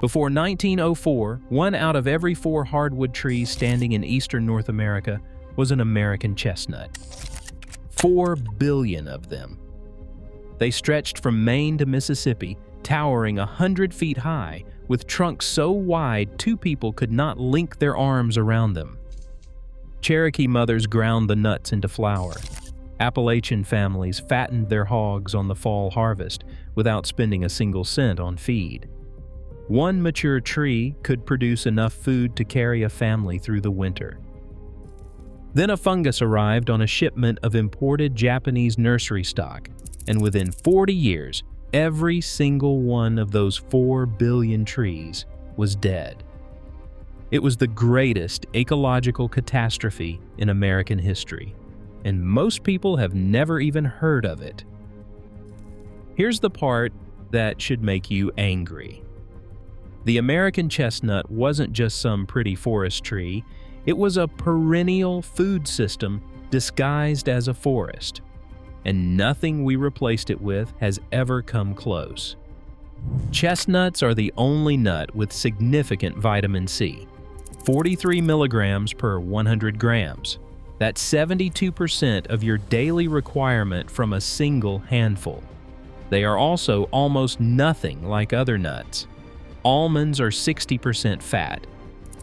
Before 1904, 1 out of every 4 hardwood trees standing in eastern North America was an American chestnut. 4 billion of them. They stretched from Maine to Mississippi, towering 100 feet high, with trunks so wide 2 people could not link their arms around them. Cherokee mothers ground the nuts into flour. Appalachian families fattened their hogs on the fall harvest without spending a single cent on feed. 1 mature tree could produce enough food to carry a family through the winter. Then a fungus arrived on a shipment of imported Japanese nursery stock, and within 40 years, every single one of those 4 billion trees was dead. It was the greatest ecological catastrophe in American history, and most people have never even heard of it. Here's the part that should make you angry. The American chestnut wasn't just some pretty forest tree, it was a perennial food system disguised as a forest, and nothing we replaced it with has ever come close. Chestnuts are the only nut with significant vitamin C, 43 milligrams per 100 grams. That's 72% of your daily requirement from a single handful. They are also almost nothing like other nuts. Almonds are 60% fat.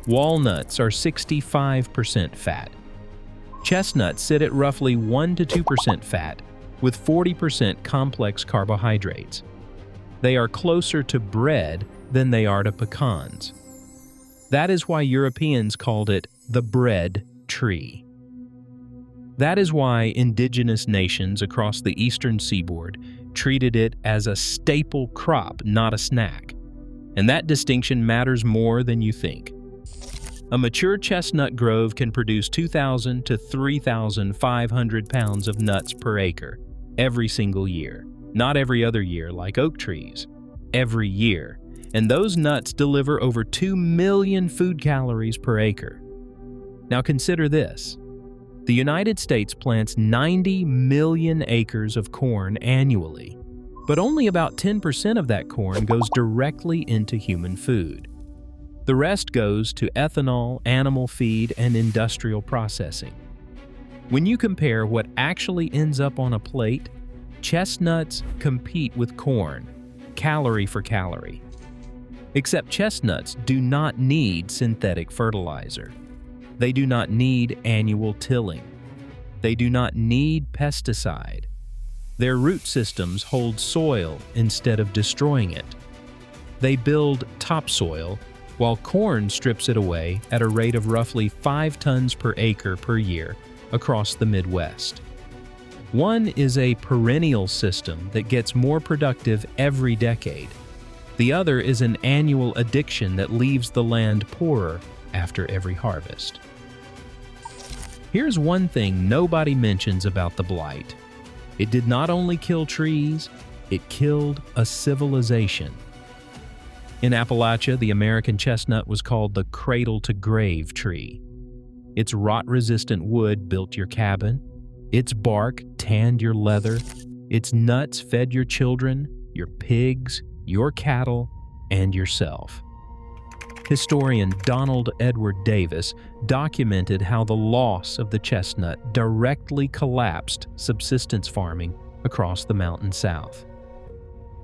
Walnuts are 65% fat. Chestnuts sit at roughly 1 to 2% fat, with 40% complex carbohydrates. They are closer to bread than they are to pecans. That is why Europeans called it the bread tree. That is why indigenous nations across the eastern seaboard treated it as a staple crop, not a snack. And that distinction matters more than you think. A mature chestnut grove can produce 2,000 to 3,500 pounds of nuts per acre every single year. Not every other year like oak trees. Every year. And those nuts deliver over 2 million food calories per acre. Now consider this. The United States plants 90 million acres of corn annually, but only about 10% of that corn goes directly into human food. The rest goes to ethanol, animal feed, and industrial processing. When you compare what actually ends up on a plate, chestnuts compete with corn, calorie for calorie. Except chestnuts do not need synthetic fertilizer. They do not need annual tilling. They do not need pesticide. Their root systems hold soil instead of destroying it. They build topsoil, while corn strips it away at a rate of roughly 5 tons per acre per year across the Midwest. One is a perennial system that gets more productive every decade. The other is an annual addiction that leaves the land poorer after every harvest. Here's one thing nobody mentions about the blight. It did not only kill trees, it killed a civilization. In Appalachia, the American chestnut was called the cradle-to-grave tree. Its rot-resistant wood built your cabin. Its bark tanned your leather. Its nuts fed your children, your pigs, your cattle, and yourself. Historian Donald Edward Davis documented how the loss of the chestnut directly collapsed subsistence farming across the Mountain South.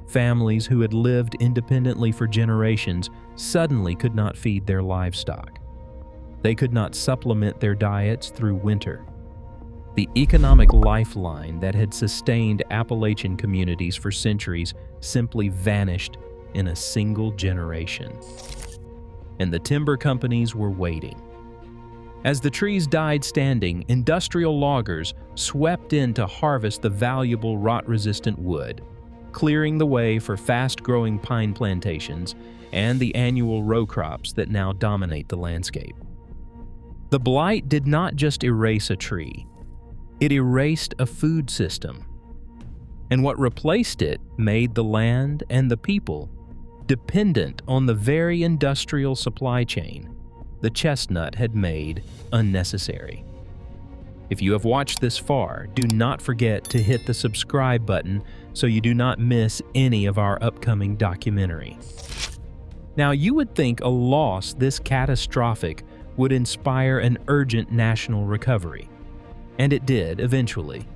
Families who had lived independently for generations suddenly could not feed their livestock. They could not supplement their diets through winter. The economic lifeline that had sustained Appalachian communities for centuries simply vanished in a single generation. And the timber companies were waiting. As the trees died standing, industrial loggers swept in to harvest the valuable rot-resistant wood, clearing the way for fast-growing pine plantations and the annual row crops that now dominate the landscape. The blight did not just erase a tree, it erased a food system. And what replaced it made the land and the people dependent on the very industrial supply chain the chestnut had made unnecessary. If you have watched this far, do not forget to hit the subscribe button so you do not miss any of our upcoming documentary. Now, you would think a loss this catastrophic would inspire an urgent national recovery. And it did, eventually.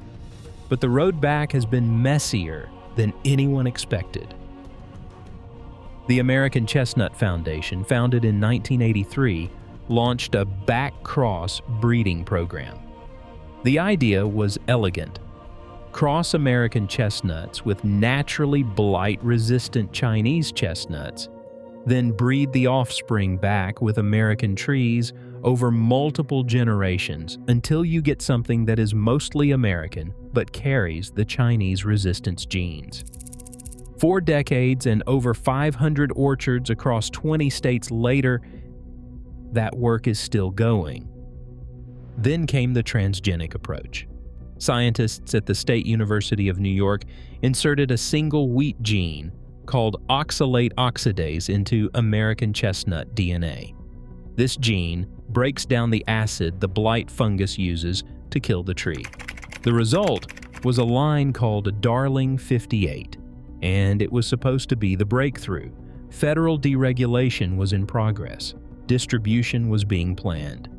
But the road back has been messier than anyone expected. The American Chestnut Foundation, founded in 1983, launched a back-cross breeding program. The idea was elegant. Cross American chestnuts with naturally blight-resistant Chinese chestnuts, then breed the offspring back with American trees over multiple generations until you get something that is mostly American but carries the Chinese resistance genes. 4 decades and over 500 orchards across 20 states later, that work is still going. Then came the transgenic approach. Scientists at the State University of New York inserted a single wheat gene called oxalate oxidase into American chestnut DNA. This gene breaks down the acid the blight fungus uses to kill the tree. The result was a line called Darling 58, and it was supposed to be the breakthrough. Federal deregulation was in progress. Distribution was being planned.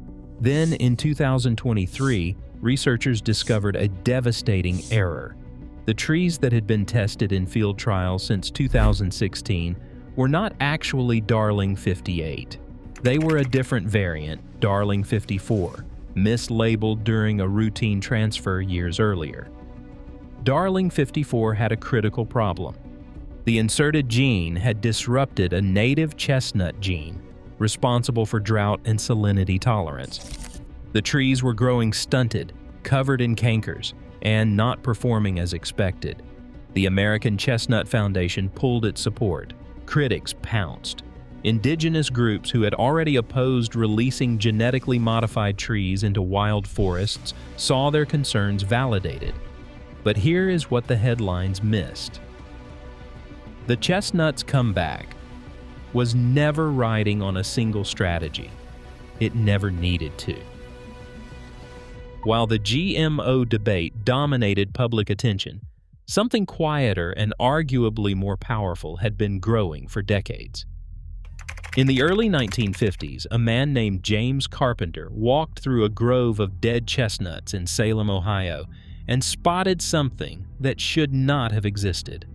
Then, in 2023, researchers discovered a devastating error. The trees that had been tested in field trials since 2016 were not actually Darling 58. They were a different variant, Darling 54, mislabeled during a routine transfer years earlier. Darling 54 had a critical problem. The inserted gene had disrupted a native chestnut gene responsible for drought and salinity tolerance. The trees were growing stunted, covered in cankers, and not performing as expected. The American Chestnut Foundation pulled its support. Critics pounced. Indigenous groups who had already opposed releasing genetically modified trees into wild forests saw their concerns validated. But here is what the headlines missed. The chestnut's comeback was never riding on a single strategy. It never needed to. While the GMO debate dominated public attention, something quieter and arguably more powerful had been growing for decades. In the early 1950s, a man named James Carpenter walked through a grove of dead chestnuts in Salem, Ohio, and spotted something that should not have existed.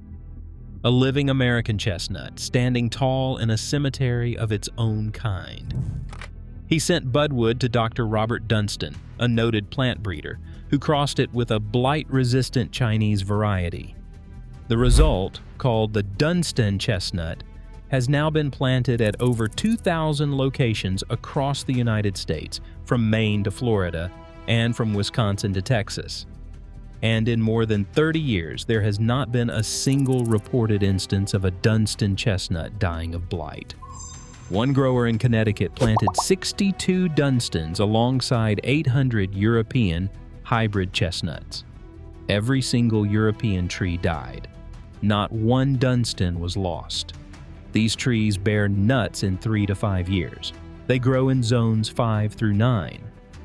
A living American chestnut standing tall in a cemetery of its own kind. He sent budwood to Dr. Robert Dunstan, a noted plant breeder, who crossed it with a blight-resistant Chinese variety. The result, called the Dunstan chestnut, has now been planted at over 2,000 locations across the United States, from Maine to Florida, and from Wisconsin to Texas. And in more than 30 years, there has not been a single reported instance of a Dunstan chestnut dying of blight. One grower in Connecticut planted 62 Dunstans alongside 800 European hybrid chestnuts. Every single European tree died. Not one Dunstan was lost. These trees bear nuts in 3 to 5 years. They grow in zones 5 through 9.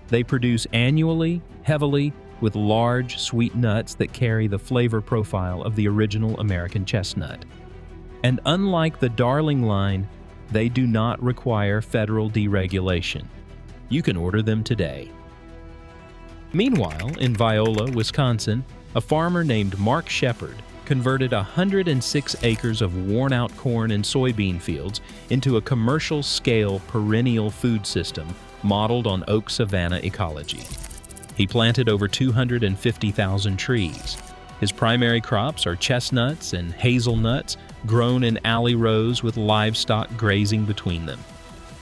They produce annually, heavily, with large, sweet nuts that carry the flavor profile of the original American chestnut. And unlike the Darling line, they do not require federal deregulation. You can order them today. Meanwhile, in Viola, Wisconsin, a farmer named Mark Shepard converted 106 acres of worn-out corn and soybean fields into a commercial-scale perennial food system modeled on oak savanna ecology. He planted over 250,000 trees. His primary crops are chestnuts and hazelnuts grown in alley rows with livestock grazing between them.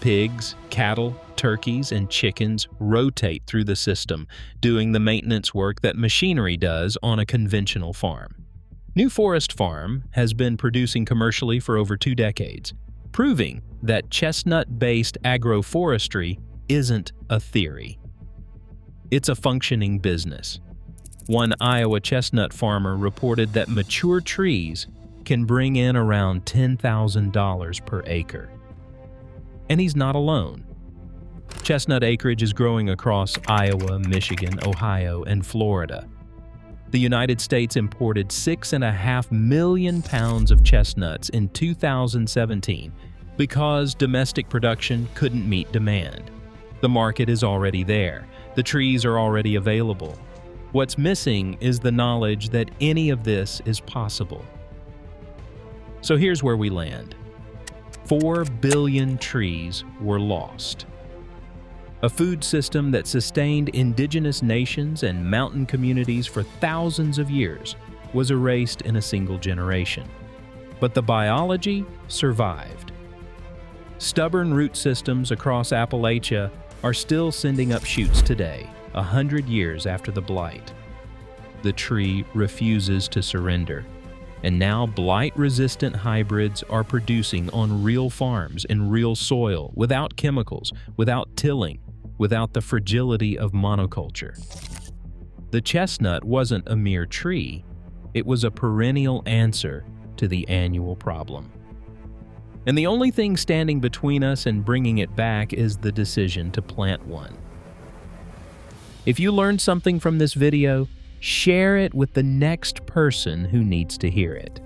Pigs, cattle, turkeys, and chickens rotate through the system, doing the maintenance work that machinery does on a conventional farm. New Forest Farm has been producing commercially for over 2 decades, proving that chestnut-based agroforestry isn't a theory. It's a functioning business. One Iowa chestnut farmer reported that mature trees can bring in around $10,000 per acre. And he's not alone. Chestnut acreage is growing across Iowa, Michigan, Ohio, and Florida. The United States imported 6.5 million pounds of chestnuts in 2017, Because domestic production couldn't meet demand. The market is already there. The trees are already available. What's missing is the knowledge that any of this is possible. So here's where we land. 4 billion trees were lost. A food system that sustained indigenous nations and mountain communities for thousands of years was erased in a single generation. But the biology survived. Stubborn root systems across Appalachia are still sending up shoots today, 100 years after the blight. The tree refuses to surrender, and now blight-resistant hybrids are producing on real farms in real soil, without chemicals, without tilling, without the fragility of monoculture. The chestnut wasn't a mere tree, it was a perennial answer to the annual problem. And the only thing standing between us and bringing it back is the decision to plant one. If you learned something from this video, share it with the next person who needs to hear it.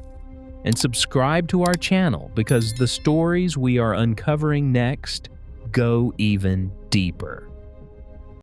And subscribe to our channel because the stories we are uncovering next go even deeper.